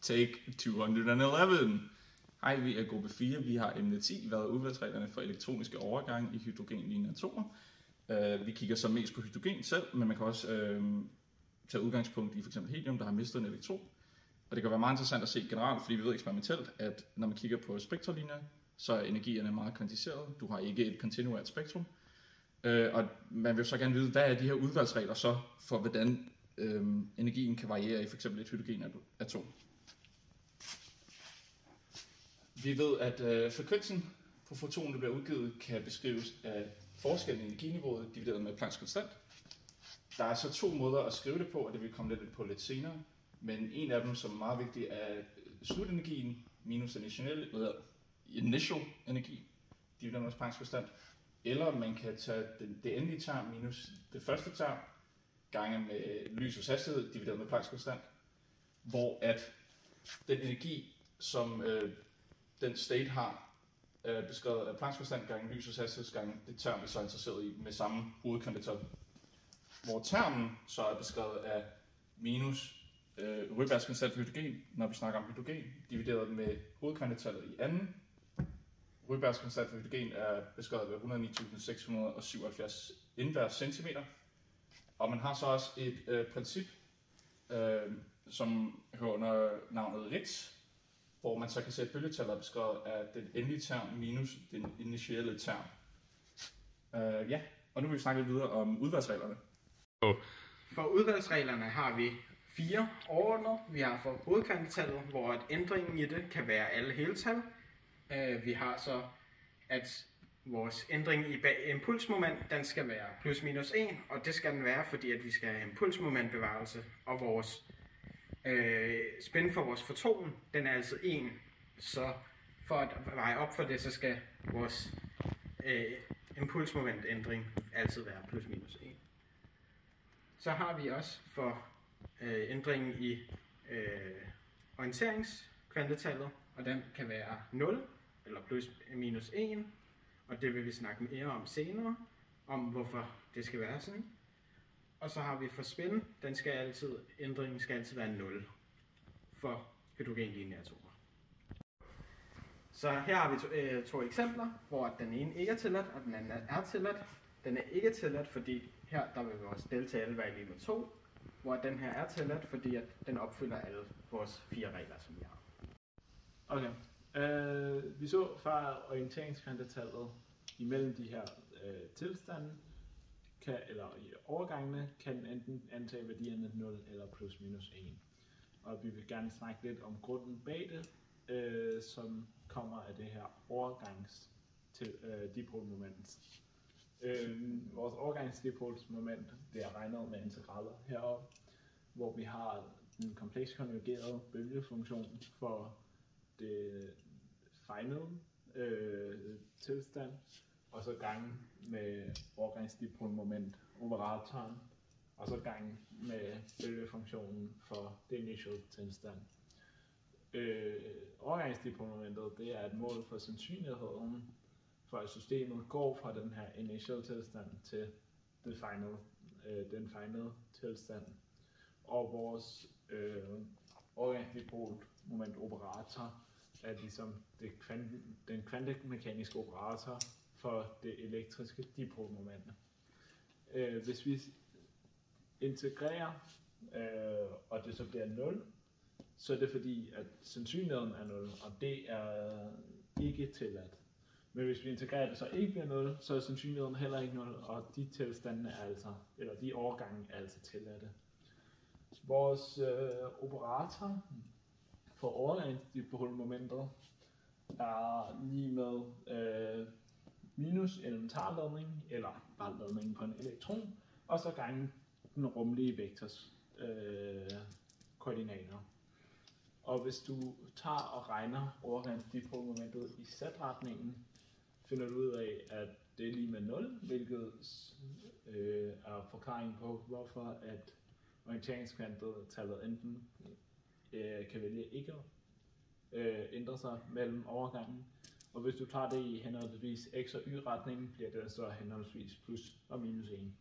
Take 211. Hej, vi er gruppe 4. Vi har emne 10, været udvalgsreglerne for elektroniske overgange i hydrogenlignende atomer. Vi kigger så mest på hydrogen selv, men man kan også tage udgangspunkt i f.eks. helium, der har mistet en elektron. Og det kan være meget interessant at se generelt, fordi vi ved eksperimentelt, at når man kigger på spektralinjer, så er energierne meget kvantiserede. Du har ikke et kontinuert spektrum. Og man vil så gerne vide, hvad er de her udvalgsregler så for, hvordan energien kan variere i f.eks. et hydrogenatom. Vi ved, at frekvensen på fotonen, der bliver udgivet, kan beskrives af forskellen i energiniveauet divideret med Plancks konstant. Der er så to måder at skrive det på, og det vil vi komme lidt på lidt senere. Men en af dem, som er meget vigtig, er slutenergien minus initial energi divideret med Plancks konstant. Eller man kan tage det endelige term minus det første term gange med lysets hastighed divideret med Plancks konstant. Hvor at den energi, som den state har, beskrevet af Plancks konstant gange lysets hastighed gange det term, vi så er interesseret i med samme hovedkvantitet. Hvor termen så er beskrevet af minus Rydbergs konstant for hydrogen, når vi snakker om hydrogen, divideret med hovedkvantitallet i anden. Rydbergs konstant for hydrogen er beskrevet ved 109.677 invers centimeter. Og man har så også et princip, som hører under navnet Ritz, hvor man så kan se, at bølgetallet er beskrevet af den endelige term minus den initielle term. Og nu vil vi snakke lidt videre om udvalgsreglerne. For udvalgsreglerne har vi 4 overordnet. Vi har for hovedkvantitallet, hvor ændringen i det kan være alle heltal. Vi har så, at vores ændring i impulsmoment, den skal være plus minus 1, og det skal den være, fordi at vi skal have impulsmomentbevarelse, og vores spænd for vores foton, den er altså 1. Så for at veje op for det, så skal vores impulsmomentændring altid være plus minus 1. Så har vi også for ændringen i orienteringskvantitallet, og den kan være 0 eller plus minus 1, og det vil vi snakke mere om senere, om hvorfor det skal være sådan. Og så har vi for spin, ændringen skal altid være 0 for hydrogenlignende atomer. Så her har vi to eksempler, hvor den ene ikke er tilladt, og den anden er tilladt. Den er ikke tilladt, fordi her der vil vores delta L være lige med 2, hvor den her er tilladt, fordi at den opfylder alle vores 4 regler, som vi har. Okay. Vi så før orienteringskvantitallet imellem de her tilstande, eller i overgangene, kan enten antage værdierne 0 eller plus minus 1. Og vi vil gerne snakke lidt om grunden bag det, som kommer af det her overgangsdipolmoment. Vores overgangsdipolsmoment, det er regnet med integraler heroppe, hvor vi har den kompleks konjugerede bølgefunktion for det final tilstand, og så gange med overgangsdipolmoment operatoren, og så gange med bølgefunktionen for det initial tilstand. Overgangsdipolmomentet, det er et mål for sandsynligheden for at systemet går fra den her initial tilstand til den final tilstand. Og vores overgangsdipolmoment operator er ligesom den kvantemekaniske operator for det elektriske dipolmoment. Hvis vi integrerer, og det så bliver 0, så er det fordi, at sandsynligheden er 0, og det er ikke tilladt. Men hvis vi integrerer det, så ikke bliver 0, så er sandsynligheden heller ikke 0, og de tilstande er altså, eller de overgange er altså tilladte. Vores operator for overgangsdipolmomentet er lige med minus elementarladning, eller bare ladningen på en elektron, og så gange den rumlige vektors koordinater. Og hvis du tager og regner overgangsdipolmomentet i z-retningen, finder du ud af, at det er lige med 0, hvilket er forklaringen på, hvorfor at orienteringskvantitallet enten kan vælge ikke at ændre sig mellem overgangen. Og hvis du tager det i henholdsvis x og y-retningen, bliver det så henholdsvis plus og minus 1.